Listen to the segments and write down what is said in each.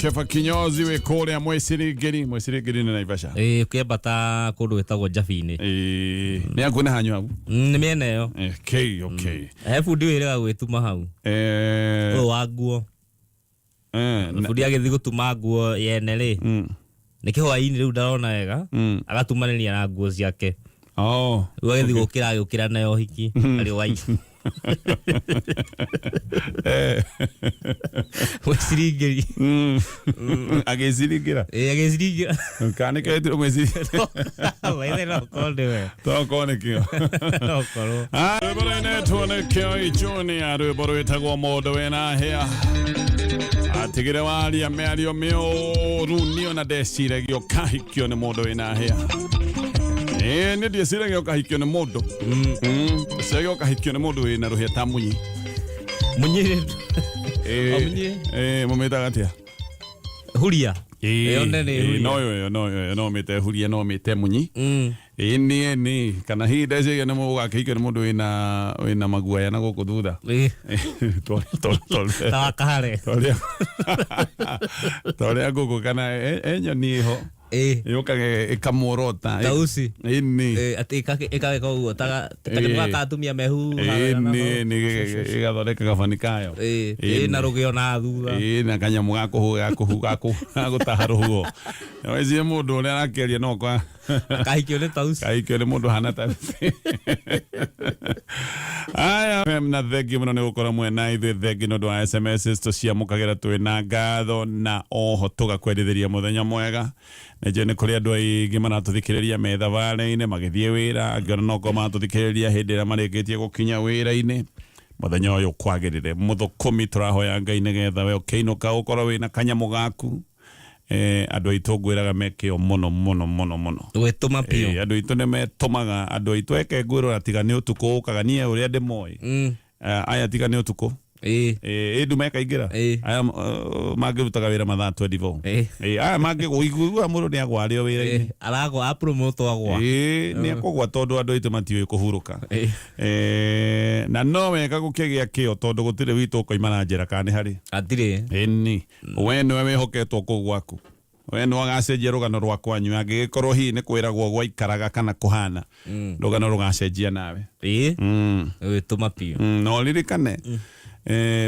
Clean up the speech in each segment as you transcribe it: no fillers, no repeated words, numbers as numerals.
Keba kinyozi we kore mwesirigiri ni Naivasha. Kebata kodo wetagwo Jabi-ini. Ni akuna hanyu hau. Ni miena yo. Okay. Bundi wira gwituma hau. Wa nguo. Bundi agithi gutuma nguo yene ri. Niki hwaini riu ndarona wega. Agatumanĩria na nguo ciake. Riu agithi gukira nayo hiki ari wai. Mwesirigiri. Agezirigira. Agezirigira. Kane kaitiro mwesirigira. Waithe no konde we. To kone kio. No koro. Boro ine tuone kio ichuni aru boro itagwo modo wena hea. Atigire wali ameario meo runio na desire gyo kahikio ne modo wena hea. Ni desire gyo kahikio ne modo. Sego kahikio ne modo wena ruhia tamunyi. Munyi. Mometa gatia. Huria. No mete huria no mete munyi. Ni kana hi dese ne mo kahikio ne modo wena maguaya na goko thutha. Tol. Takare. Tole goko kana enyo ni ho. Yoka ikamorota. Tausi. Ini. Ati ikage ko taka tumia mehu. Ni igathondeka gabanikayo. Na rugio na thutha. Na kanyamu gako gutaha ruhuo. Wezi mundu uria arakeria no kwa kahikio ni tausi. Kahikio ni mundu hana tausi. Aya na thegi muno ni gukora mwena ithu thegi no dwa SMS tuciamukagira twina ngatho na oho tugakwendithĩria muthenya mwega. Neje ni kuri andu aingi maratuthikiriria methabarĩ-inĩ magithie wira angiona no ko maratuthikiriria hindi ĩrĩa marĩkĩtie gukinya wĩra-inĩ. Muthenya ũyũ kwagĩrĩre muthukumi turahoya Ngai nĩgetha we ũkĩinũka ũkorwo wĩna kanyamu gaku. Andu aitu ngwiraga mekio muno gwituma pio andu aitu ne metumaga andu aitu eke ngwirwo atiga ni utuku ukaga nie uria ndi moi aya tiga ni utuku ndu mekaingira aya mangirutaga wira mathaa 24 aya mangiguigua mundu ni agwario wira-ini aragwa promote agwa ni akugwa tondu andu aitu matiui kuhuruka na no wega gukigia kio tondu gutire witu ukoimana njira kana hari atire ni we niwe wihoketwo kuu gwaku we no agacenjia rugano rwa kwanyu angigikorwo hi ni kwiragwo gwaikaraga kana kuhana rugano rugacenjia nawe wituma pio no ririkane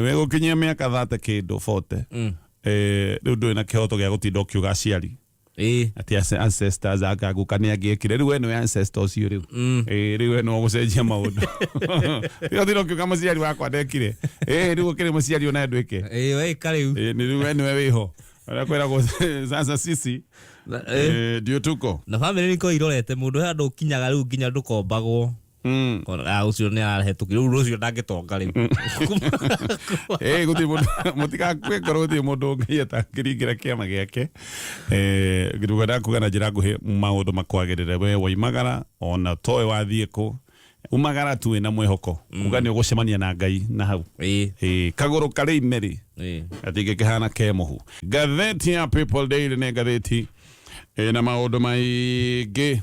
we gukinyia miaka 30 kindu 40 riu ndui na kihoto gia gutinda ukiuga aciari ati ancestors agagukania agiekire riu we niwe ancestor ucio riu riu we no gucenjia maundu riu thiro kiuga muciari wakwa ndekire riu ukiri muciari ona ndwike we kariu ni riu we niwe wiho kwiragwo sasa sisi ndio tuko na family niko irorete mundu he andu kinyaga riu nginya ndukombagwo ucio ni arahetũkire riu rucio ndangitonga riu guti mundu mutigakwikorwo guti mundu ngieta ngiringira kiama giake ngiruga ndakuga na njira nguhi maundu makwagirire we waimagara ona toy wathie ku umagara tu na mwihoko uga ni ugucemania na Ngai na hau kaguru kari meri atige kihana kemuhu gatheti ya People Daily ne gatheti na maundu maingi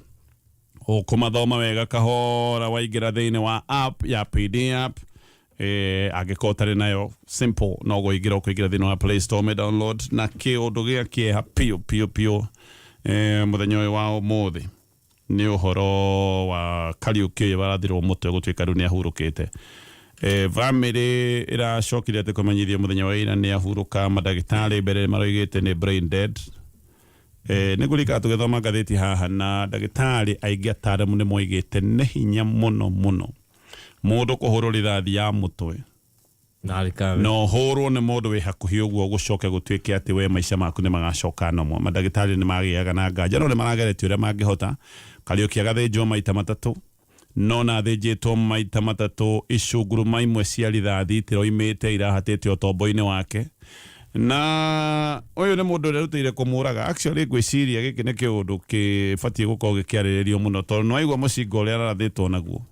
ukumathoma wega kahora waigira thiini wa app ya PD app agikotari nayo simple no guigira kuigira thiini wa Play Store me download na kiundu gia kieha pio muthenya uyu wa umuthi ni uhoro wa Kariuki barathirwo mutwe gutwika riu ni ahurukite family iracokire ati kumenyithia muthenya wa ira ni ahuruka madagitari mbere maroigite ni brain dead nigurika tugethoma gatheti haha na dagitari aingi ataramu ni moigite ne hinya muno mundu kuhurwo rithathi ya mutwe no hurwo ni mundu wi hakuhi uguo gucoke gutwike ati we maisha maku ni magacoka no madagitari ni magiaga na nganja no ni marageretie uria mangihota Kariuki agathinjwo maita matatu no na thinjitwo maita matatu icunguruma imwe cia rithathi tiroimite irahatite utombo-ini wake na uyu ni mundu urutire kumuraga actually gwiciria giki ni kiundu kibatie gukorwo gikiariririo muno tondu no aigua mucinga uria arathitwo naguo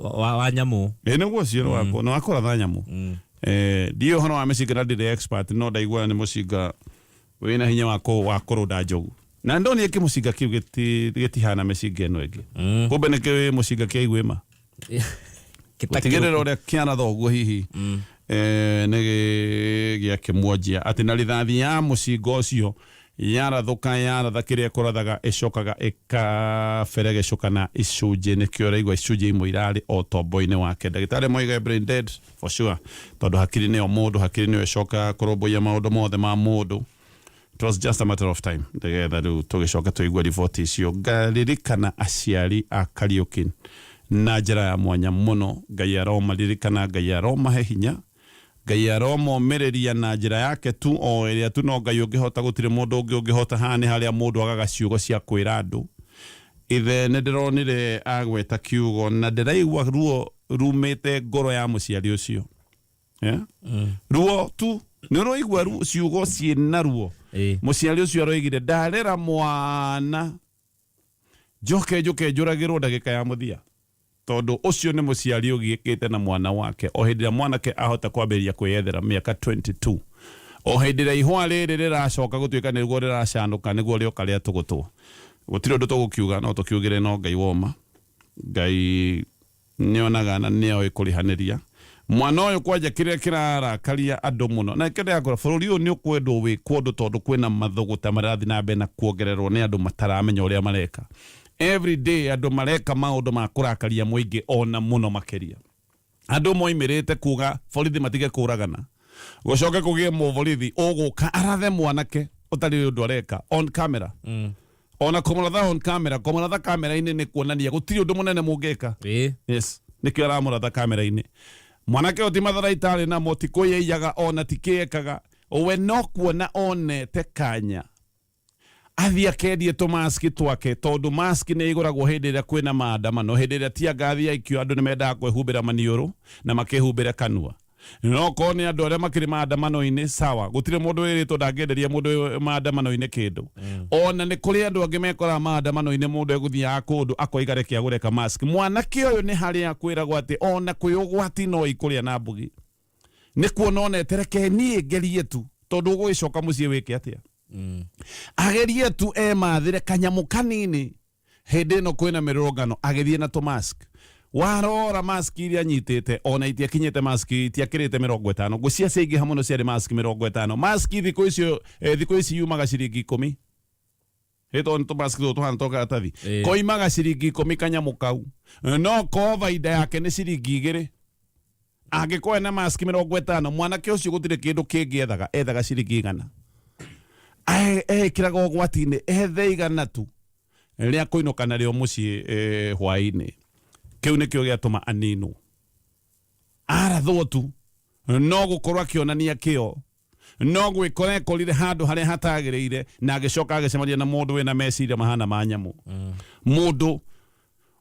wa nyamu niguo cioro wako no akoratha nyamu ndio hono wa mucinga na ndire expert no ndaigua ni mucinga wina hinya wa kurunda njogu na ndoni eki mucinga kiu gitihana mucinga eno ingi kumbe ni mucinga kia igwima kitigirira uria kiana thoguo hihi nĩ gĩakĩmwanjia atĩ na rithathi ya mũcinga ũcio yaratha kĩrĩa kũrathaga ĩcokaga ĩkaberegecũkana icunjĩ nĩkĩo ũraigua icunjĩ imwe irarĩ o tombo-inĩ wake. Ndagĩtarĩ moiga brain dead for sure, tondũ hakiri nĩyo mũndũ, hakiri nĩyo ĩcokaga kũrũmbũiya maũndũ mothe ma mũndũ. It was just a matter of time nĩgetha rĩu tũgĩcoka tũigua riboti icio. Ngaririkana aciari a Kariuki na njĩra ya mwanya mũno. Ngai aromaririkana, Ngai aromahe hinya, Ngai aromomĩrĩria na njĩra yake tu o ĩrĩa tu no Ngai ũngĩhota, gũtirĩ mũndũ ũngĩ ũngĩhota. Haha nĩ harĩa mũndũ agaga ciugo cia kwĩra andũ. Ithe nĩ ndĩronire agweta kiugo na ndĩraigua ruo rumĩte ngoro ya mũciari ũcio. Ruo tu nĩ ũroigua ciugo ciĩna ruo. Mũciari ũcio aroigire ndarera mwana njoke njũragĩrwo ndagĩka ya mũthia, tondũ ũcio nĩ mũciari ũgiĩkĩte na mwana wake. O hĩndĩ ĩrĩa mwanake ahota kwambĩrĩria kwĩyethera mĩaka 22, o hĩndĩ ĩrĩa ihũa rĩrĩ rĩracoka gũtuĩka nĩguo rĩracanũka, nĩguo rĩoka rĩa tũgũtwo. Gũtirĩ ũndũ tũgũkiuga, no tũkiugĩre no Ngai woma. Ngai nĩonaga na nĩoĩ kũrĩhanĩria. Mwana ũyũ kwanja kĩrĩa kĩrarakaria andũ mũno, na kĩrĩa akora bũrũri ũyũ nĩ ũkwendwo wĩkwo ũndũ, tondũ kwĩna mathũgũta marathi na mbere na kuongererwo nĩ andũ mataramenya ũrĩa mareka. Every day andũ mareka maũndũ ma kũrakaria mũingĩ ona mũno makĩria. Andũ moimĩrĩte kuga borithi matige kũragana, gũcoke kũgĩe mũborithi ũgũka arathe mwanake ũtarĩ ũndũ areka on camera. Ona kũmũratha on camera, kũmũratha kamera-inĩ nĩ kuonania gũtirĩ ũndũ mũnene mũngĩka. Yes, nĩkĩo aramũratha kamera-inĩ. Mwanake ũti matharaita arĩ namo, ti kwĩyaiyaga ona ti kĩekaga. We no kuona onete kanya athiĩ akendie tũmaski twake, tondũ maski nĩ igũragwo hĩndĩ ĩrĩa kwĩna maandamano, hĩndĩ ĩrĩa tia ngathi yaikio andũ nĩ mendaga kwĩhumbĩra maniũrũ na makĩhumbĩra kanua. No korwo nĩ andũ arĩa makĩrĩ maandamano-inĩ, sawa, gũtirĩ mũndũ wĩrĩtwo ndangĩenderia mũndũ maandamano-inĩ kĩndũ. Ona nĩ kũrĩ andũ angĩ mekoraga maandamano-inĩ, mũndũ egũthiaga kũndũ akoiga reke agũre ka mask. Mwanake ũyũ nĩ harĩa kwĩragwo atĩ ona kwĩ ũgwati no ikũrĩa na mbugi. Nĩ kuona onete reke niĩ ngerie tu, tondũ ũgũgĩcoka mũciĩ wĩke atĩa. Agerie tu mathire kanyamũ kanini. Hĩndĩ ĩno kwĩna mĩrũrũngano agĩthiĩ na tũmask. Warora maski iria nyitĩte ona itiakinyĩte maski itiakĩrĩte 50. Ngũcia ciaingĩha mũno ciarĩ maski 50. Maski thikũ ici yumaga ciringi 10. Hĩtwo nĩ tũmaski tũtũ tũhana tũkaratathi. Koimaga ciringi 10 kanyamũ kau. No ko baida yake nĩ ciringi 2. Angĩkorwo na maski 50, mwanake ũcio gũtirĩ kĩndũ kĩngĩ ethaga ciringi 100. Ekĩraga ũgwati-inĩ ethe 100 tu rĩrĩa kũinũka narĩo mũciĩ hwaĩ-inĩ. Kĩu nĩkĩo gĩatũma aninwo. Arathwo tu, no gũkorwo akĩonania kĩo, no gwĩkora ekorire handũ harĩa hatagĩrĩire na agĩcoka agĩcemania na mũndũ wĩna meciria mahana ma nyamũ. Mũndũ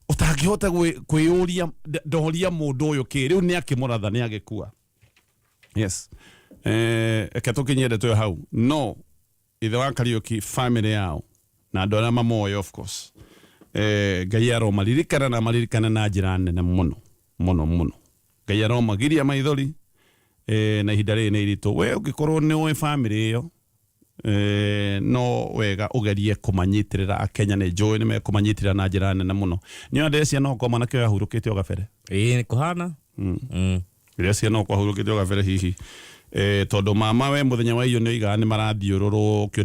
ũtangĩhota kwĩyũria ndoria mũndũ ũyũ kĩ, rĩu nĩ akĩmũratha nĩ agĩkua. Yes. Eke tũkinyĩre twĩ hau. No, ithe wa Kariuki family yao na andũ arĩa mamoyo of course. Ngai aromaririkana na maririkana na njĩra nene mũno mũno mũno. Ngai aromagiria maithori na ihinda rĩrĩ nĩ iritũ. We ũngĩkorwo nĩ ũĩ family ĩyo, no wega ũgerie kũmanyitĩrĩra. Akenya nĩ njũĩ nĩ mekũmanyitĩrĩra na njĩra nene mũno. Nĩ andũ acio no koma nakĩo yahurũkĩte o gabere. Nĩ kũhana. Rĩrĩa ciana no kwahurũkĩte o gabere hihi. Tondũ mama we mũthenya wa iyo nĩ oigaga nĩ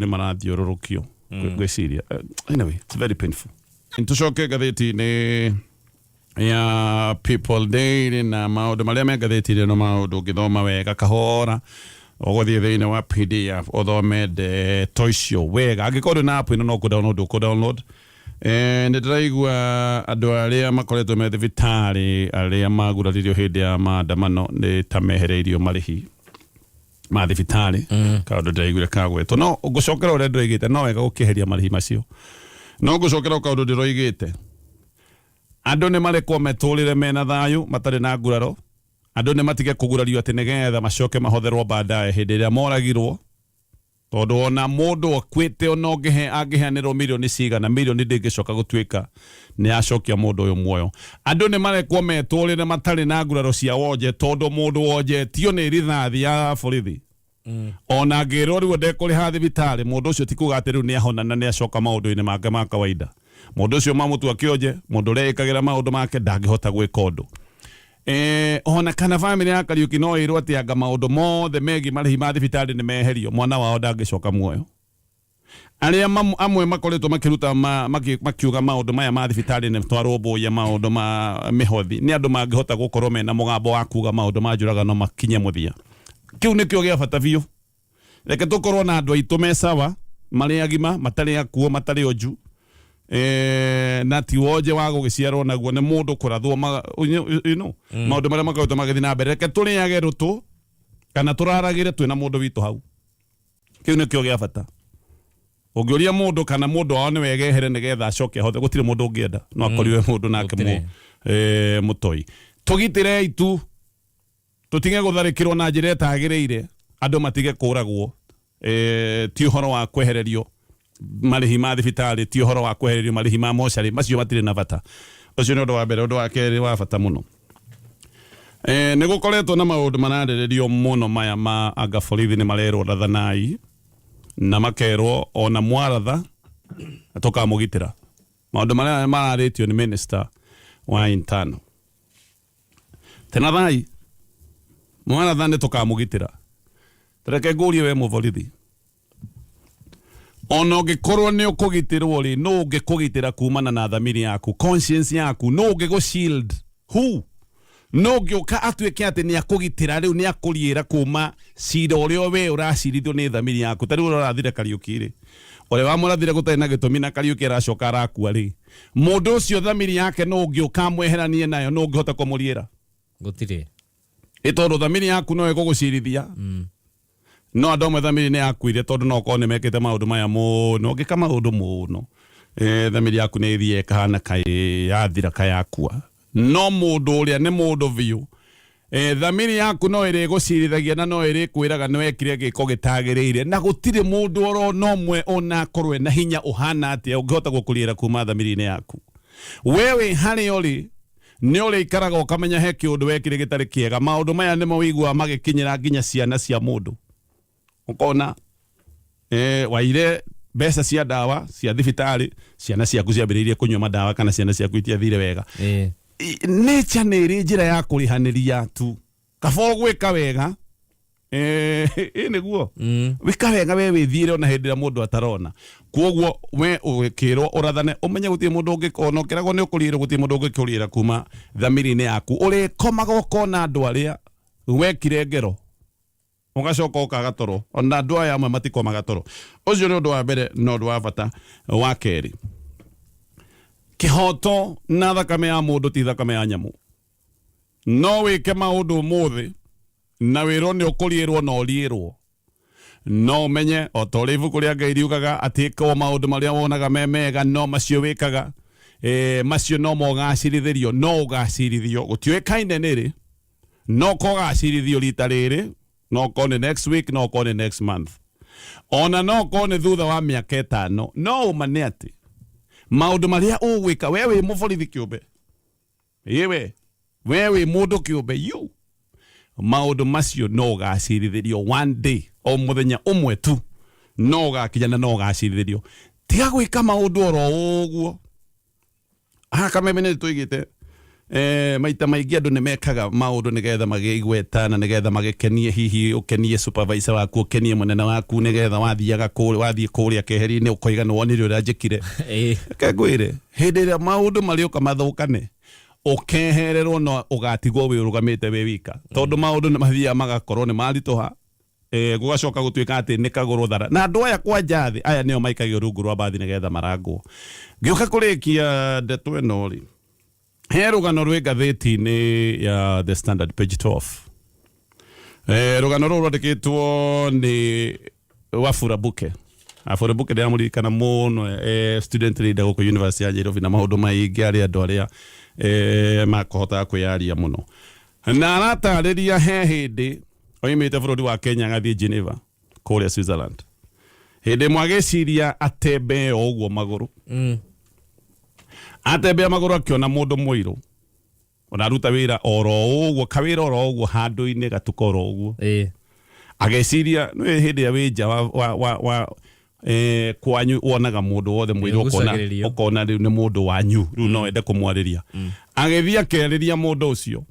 marathiũrũrũkio. Gwĩciria. Anyway, it's very painful. Ntucoke ngathĩti-inĩ ya People Daily na maũndũ marĩa me ngathĩti-inĩ no maũndũ ũngĩthoma wega kahora, ũgũthiĩ thĩinĩ wa PDF ũthome ndeto icio wega. Angĩkorwo na app ĩno no kũ-download. Nĩ ndĩraigua andũ arĩa makoretwo me thibitarĩ arĩa maguraririo hĩndĩ ya maandamano nĩ ta mehereirio marĩhi ma thibitarĩ. Kaũndũ ndĩraiguire kagwetwo. No ngũcokera ũrĩa ndĩroigĩte, no wega gũkĩeheria marĩhi macio. No ngũcokera kaũndũ ndĩroigĩte. Andũ nĩ marekwo metũrĩre mena thayũ matarĩ na nguraro. Andũ nĩ matige kũgurario atĩ nĩgetha macoke mahotherwo baadaye hĩndĩ ĩrĩa moragirwo. Tondũ ona mũndũ akuĩte ona angĩheanĩrwo milioni cigana, milioni ndĩngĩcoka gũtuĩka nĩ acokia mũndũ ũyũ muoyo. Andũ nĩ marekwo metũrĩre matarĩ na nguraro cia wonje, tondũ mũndũ wonjetio nĩ rithathi ya borithi. Ona ngĩrwo rĩu ndekũrĩha thibitarĩ, mũndũ ũcio ti kuga atĩ rĩu nĩ ahona na nĩ acoka maũndũ-inĩ make ma kawaida. Mũndũ ũcio mamũtua kĩonje, mũndũ ũrĩa ĩkagĩra maũndũ make ndangĩhota gwĩka ũndũ. ona kana family ya Kariuki no irwo ati anga maundu mothe megi marĩhi ma thibitarĩ nĩ meherio mwana wao ndangĩcoka muoyo. Aria amwe makoretwo makiruta makiuga maundu maya ma thibitarĩ nĩ twarwo boya maundu ma mihothi ni andu mangihota gukorwo mena mugambo wa kuga maundu ma njuragano makinye muthia. Kiu nikio gia bata biũ. Reke tukorwo na andu aitu me sawa mari agima matari akuo matari oju na ti woje wa gũgĩciarwo naguo nĩ mũndũ kũrathwo maũndũ marĩa makoretwo magĩthiĩ na mbere. Reke tũrĩage rũtũ kana tũraragĩre twĩna mũndũ witũ hau. Kiu nikio gia bata. Ũngĩũria mũndũ kana mũndũ wao nĩ wegehere nĩgetha acoke ahote gũtirĩ mũndũ ũngĩenda no akorirwe mũndũ nake mũtoi. Tũgitĩre itu tutige gũtharĩkĩrwo na njĩra ĩtagĩrĩire andũ matige kũragwo ti ũhoro wa kwehererio marĩhi ma thibitarĩ ti ũhoro wa kwehererio marĩhi ma mocarĩ macio matirĩ na bata. Ũcio nĩ ũndũ wa mbere. Ũndũ wa kerĩ wa bata mũno nĩ gũkoretwo na maũndũ mararĩrĩrio mũno maya ma anga borithi nĩ marerwo rathanai na makerwo ona mwaratha tũkamũgitĩra. Maũndũ marĩa mararĩtio nĩ minister wa internal tena thai mwaratha nĩ tũkamũgitĩra. Reke ngũrie we mũborithi ona ũngĩkorwo nĩ ũkũgitĩrwo rĩ no ũngĩkũgitĩra kumana na thamiri yaku conscience yaku no ũngĩgũ shield who no ũngĩũka atuĩke atĩ nĩ akũgitĩra rĩu nĩ akũriĩra kuma cira ũrĩa we ũracirithio nĩ thamiri yaku. Ta rĩu ũrathire Kariuki rĩ ũrĩa wamũrathire gũtarĩ na gĩtũmi na Kariuki aracoka arakua rĩ mũndũ ũcio thamiri yake no ũngĩũka mweheranie nayo no ũngĩhota kũmũriĩra gũtirĩ tondũ thamiri yaku no ĩgũgũcirithia. No andũ amwe thamiri nĩ yakuire tondũ no korwo nĩ mekĩte maũndũ maya mũno ũngĩka maũndũ mũno thamiri yaku nĩ ĩthiĩ ĩkahana kaĩ yathira kayakua. No mũndũ ũrĩa nĩ mũndũ biũ thamiri yaku no ĩrĩgũcirithagia na no ĩrĩkwĩraga nĩ wekire gĩko gĩtagĩrĩire na gũtirĩ mũndũ oro no mwe ona akorwe na hinya ũhana atĩa ũngĩhota gũkũriĩra kuma thamiri-inĩ yaku. Wewe harĩa ũrĩ nĩ ũrĩikaraga ũkamenya he kĩũndũ wekire gĩtarĩ kĩega. Maũndũ maya nĩmo wĩiguaga magĩkinyĩra nginya ciana cia mũndũ. Ũkona waire mbeca cia ndawa cia thibitarĩ ciana ciaku ciambĩrĩirie kũnyua mandawa kana ciana ciaku itiathire wega. Nature nĩ ĩrĩ njĩra ya kũrĩhanĩria tu kaba ũgwĩka wega nĩguo wĩka wega we wĩthiĩre ona hĩndĩ ĩrĩa mũndũ atarona. Kuoguo we ũgĩkĩrwo ũrathane ũmenye gũtirĩ mũndũ ũngĩkona ũkĩragwo nĩ ũkũriĩrwo gũtirĩ mũndũ ũngĩkũriĩra kuma thamiri-inĩ yaku. Ũrĩkomaga ũkona andũ arĩa wekire ngero ugacoka ũkaga toro ona andũ aya amwe matikomaga toro. Ũcio nĩ ũndũ wa mbere na ũndũ wa bata. Wa kerĩ kĩhoto na thakame ya mũndũ ti thakame ya nyamũ. No wĩke maũndũ ũmũthĩ na wĩrwo nĩ ũkũriĩrwo na ũriĩrwo. No ũmenye o ta ũrĩa ibuku rĩa Ngai riugaga atĩ ĩka maũndũ marĩa wonaga me mega no macio wĩkaga macio no mogacirithĩrio no ũgacirithio. Gũtiũĩkaine nĩrĩ no kũgacirithio rita rĩrĩ no kone next week no kone next month ona no kone thutha wa mĩaka 5 no umane atĩ maũndũ marĩa ũgwĩka wewe mũborithi kĩũmbe wewe mũndũ kĩũmbe you maũndũ macio no ũgacirithĩrio one day o mũthenya ũmwe tu no ũgakinya na no ũgacirithĩrio. Tiga gwĩka maũndũ oro ũguo. Kameme nĩ tũigĩte maita maingĩ andũ nĩ mekaga maũndũ nĩgetha magĩigweta na nĩgetha magĩkenie hihi ũkenie supervisor waku ũkenie mũnene waku nĩgetha wathiĩ kũrĩa keheri-inĩ ũkoiga nĩ wonire ũrĩa njĩkire. Kangwĩre hĩndĩ ĩrĩa maũndũ marĩũka mathũkane ũkehererwo no ũgatigwo wĩ ũrũgamĩte wĩ wika tondũ maũndũ nĩ mathiaga magakorwo nĩ maritũha gũgacoka gũtuĩka atĩ nĩ kagũrũ thara. Na andũ aya kwa njathĩ aya nĩo maikagio rungu rwa mbathi nĩgetha marangwo. Ngĩũka kũrĩkia ndeto ĩno rĩ he rũgano rwĩ ngathĩti-inĩ ya The Standard page 12. Rũgano rũu rwandĩkĩtwo nĩ Wafula Buke. Wafula Buke ndĩramũririkana mũno student leader gũkũ University ya Nairobi na maũndũ maingĩ arĩa andũ arĩa makohotaga kwĩyaria mũno. Na aratarĩria he hĩndĩ oimĩte bũrũri wa Kenya agathiĩ Geneva kũrĩa Switzerland. Hĩndĩ mwagĩciria atembe o ũguo magũrũ. Atembea magũrũ akĩona mũndũ mũirũ onaruta wĩra oro ũguo kawĩra oro ũguo handũ-inĩ gatuka oro ũguo. Ageciria nĩ hĩndĩ ya wĩnja wa kwanyu wonaga mũndũ wothe mũirũ ũkona rĩu nĩ mũndũ wanyu rĩu no ende kũmwarĩria. Agĩthiĩ akĩarĩria mũndũ ũcio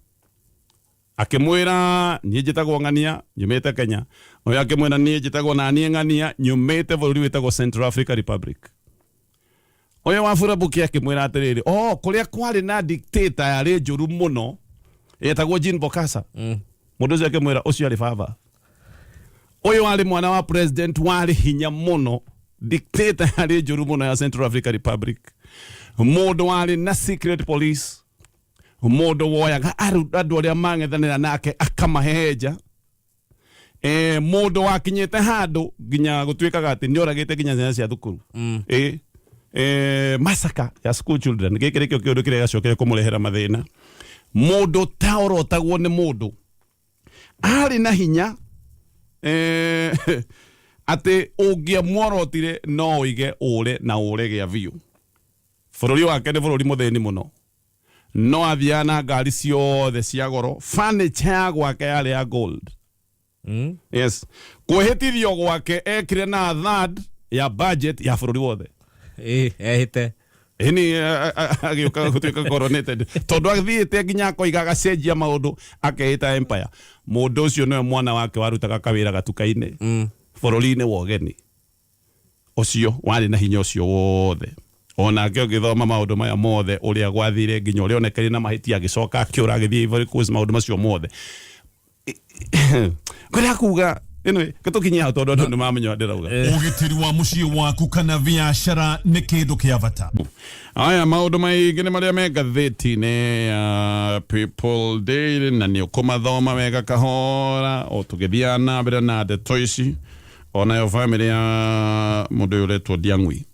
akimwira nie njitagwo ng'ania nyumite Kenya oyo akimwira nie njitagwo na nie ng'ania nyumite bururi witagwo Central Africa Republic oyo Wafula Buki akimwira atiriri kuria kwari na dictator yari njuru muno etagwo Jean Bokassa mundu ucio akimwira ucio ari baba oyo ari mwana wa president wari hinya muno dictator yari njuru muno ya Central Africa Republic mundu wari na secret police mundu woyaga andu aria mang'ethanira nake akamaheja mundu wakinyite handu nginya gutwikaga ati nioragite nginya ciana cia thukuru masaka ya school children gikire kio kiundu kiria gacokere kumurehera mathina mundu taorotagwo ni mundu ari na hinya ati ungiamworotire no uige ure na ure gia biu bururi wake ni bururi muthini muno no athiana ngari ciothe cia goro furniture gwake yari ya gold yes kuhitithio gwake ekire na third ya budget ya bururi wothe ehite ini agioka gutuika coronated tondu athiite nginya koigaga cenjia maundu akehita empire mundu ucio no mwana wake warutaga kawira gatukaine bururi-ini wogeni ucio wari na hinya ucio wothe ona akio githoma maundu maya mothe uria gwathire nginya uria onekari na mahiti agicoka akiura agithie Ivory Coast maundu macio mothe kuria kuga anyway gatukinya tondu andu mamenya ndirauga ugitiri wa mucii waku kana biashara ni kindu kia bata aya maundu maingi ni maria me ngatheti-ini ya People Daily na ni ukumathoma wega kahora o tugithia na mbere na ndeto ici ona yo family ya mundu uretwo Diang'ui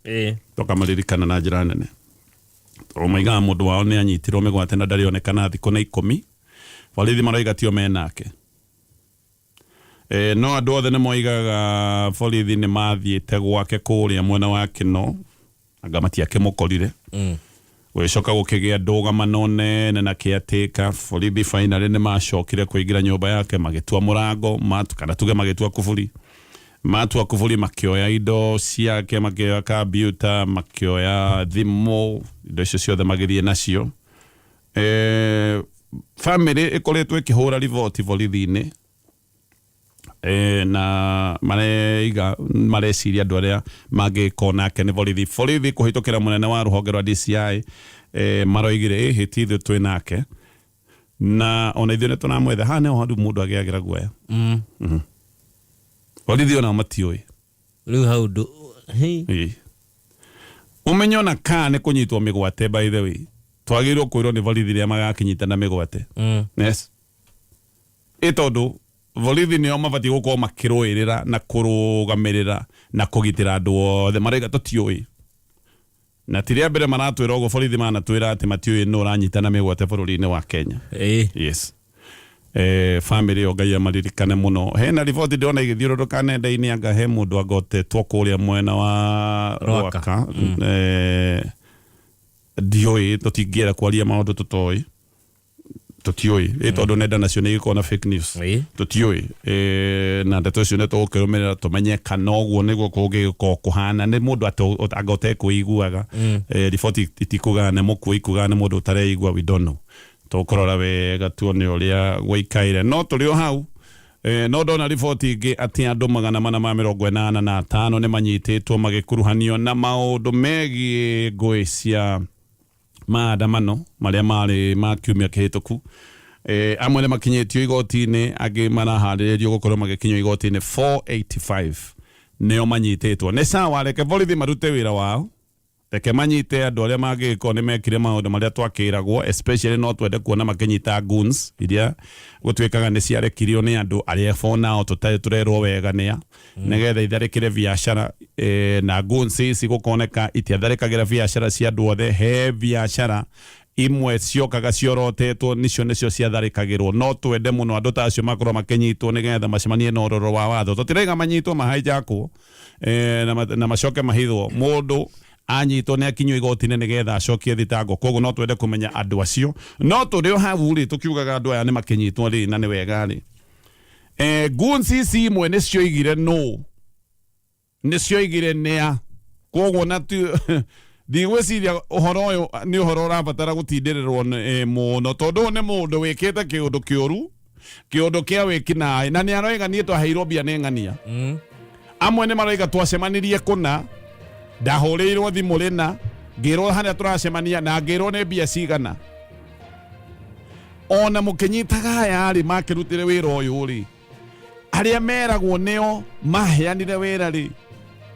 tokamalirikana na njira nene omaiga mundu wao ni anyitirwo migwate na ndarionekana thiku na 10 borithi maraigatio menake no andu othe ni moigaga borithi ni mathiite gwake kuria mwena wa Kino anga matiakimukorire gwicoka gukigia ndũgamano nene na kiatĩka borithi finally ni macokire kuingira nyumba yake magitua murango kana tuge magitua kuburi matua kuburi makioya indo ciake makioya kambiuta makioya thimu indo icio ciothe magithie nacio family ikoretwo ikihura riboti borithi-ini na mareciria andu aria mangikona ake ni borithi kuhitukira munene wa ruhonge rwa DCI maroigire hitithio twi nake na ona ithuĩ nĩ tunamwetha hane o handu mũndũ agĩagira guoya borithi ona matiũĩ rĩu hau umenye ona ka nĩ kũnyitwo mĩgwate by the way twagĩrĩirwo kwĩrwo nĩ borithi rĩa magakinyitana mĩgwate yes ĩtondũ borithi nĩo mabatiĩ gũkorwo makĩrũĩrĩra na kũrũgamĩrĩra na kũgitĩra andũ othe maraiga tũtiũĩ na tiria mbere maratwĩra ũguo borithi manatwĩra atĩ matiũĩ nũ ũranyitana mĩgwate bũrũri-inĩ wa Kenya yes family o Ngai amaririkane muno hena riboti ndona igithiũrũrũka nenda-inĩ anga he mũndũ agotetwo kũrĩa mwena wa Rwaka ndiũĩ tũtingĩera kwaria maũndũ tũtoĩ tũtiũĩ tondũ nenda nacio nĩ igĩkorwo na fake news tũtiũĩ na ndeto icio nĩ tũgũkĩrũmĩrĩra tũmenye kana ũguo nĩguo kũngĩgĩkorwo kũhana nĩ mũndũ anga ũtekũiguaga riboti itikugaga nĩ mũkuo ikugaga nĩ mũndũ ũtareigua we don't know tukurora wega tuone uria gwaikaire no turi o hau no ndona riboti ingi ati andu 485 ni manyititwo magikuruhanio na maundu megie ngui cia maandamano maria mari makiumia kihituku amwe ni makinyitio igoti-ini angi maraharĩrĩrio gukorwo magikinyio igoti-ini 485 nio manyititwo ni sawa reke borithi marute wira wao reke manyite andu aria magĩko nĩ mekire maũndũ marĩa twakĩragwo especially no twende kuona makinyita goons iria gũtuĩkaga nĩ ciarekirio nĩ andũ arĩa fonao tũtarĩ tũrerwo wega nĩa nĩgetha itharĩkĩre biacara na goons ici gũkoneka itiatharĩkagĩra biacara cia andũ othe he biacara imwe ciokaga ciorotetwo nicio ciatharĩkagĩrwo no twende mũno andũ ta acio makorwo makinyitwo nĩgetha macemanie na ũroro wa watho tũtiraiga manyitwo mahijackwo na macoke mahithwo mũndũ anyitwo nĩ akinywo igoti-inĩ nĩgetha acokie thitango koguo no twende kũmenya andũ acio no tũrĩ o hau rĩ tũkiugaga andũ aya nĩ makinyitwo rĩ na nĩ wega rĩ goons ici imwe nĩ cioigire no nĩ cioigire nĩa koguo na ndigwĩciria ũhoro ũyũ nĩ ũhoro ũrabatara gũtindĩrĩrwo mũno tondũ nĩ mũndũ wĩkĩte kĩũndũ kĩũru kĩũndũ kĩa wĩkinaĩ na nĩ aroiga niĩ twaheirwo mbia nĩ ng'ania amwe nĩ maroiga twacemanirie kũna ndahũrĩirwo thimũ rĩna ngĩrwo harĩa tũracemania na ngĩrwo nĩ mbia cigana ona mũkĩnyitaga aya rĩ makĩrutĩre wĩra ũyũ rĩ arĩa meragwo nĩo maheanire wĩra rĩ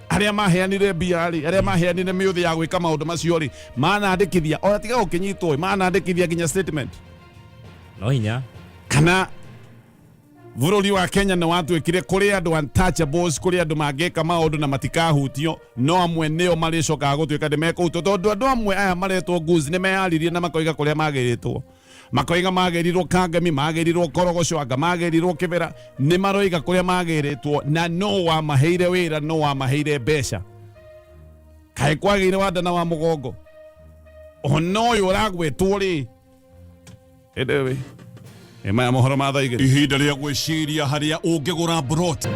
arĩa maheanire mbia rĩ arĩa maheanire mĩũthĩ ya gwĩka maũndũ macio rĩ manandĩkithia ona tiga gũkĩnyitwo manandĩkithia nginya statement no hinya kana bũrũri wa Kenya nĩ watuĩkire kũrĩ andũ untouchables kũrĩ andũ mangĩka maũndũ na matikahutio no amwe nĩo marĩcokaga gũtuĩka nĩmekũhutio tondũ andũ amwe aya maretwo nguzi nĩ meyaririe na makoiga kũrĩa magĩrĩtwo makoiga magerirwo Kangemi magerirwo Korogoco anga magerirwo Kĩbera nĩ maroiga kũrĩa magĩrĩtwo na no wamaheire wĩra no wamaheire mbeca kaĩ kwagĩire wandana wa mũgongo ona ũyũ ũragwĩtwo rĩ ĩndĩ we maya mohoro ma thaa igĩrĩ ihinda rĩa gwĩciria harĩa ũngĩgũra Borithi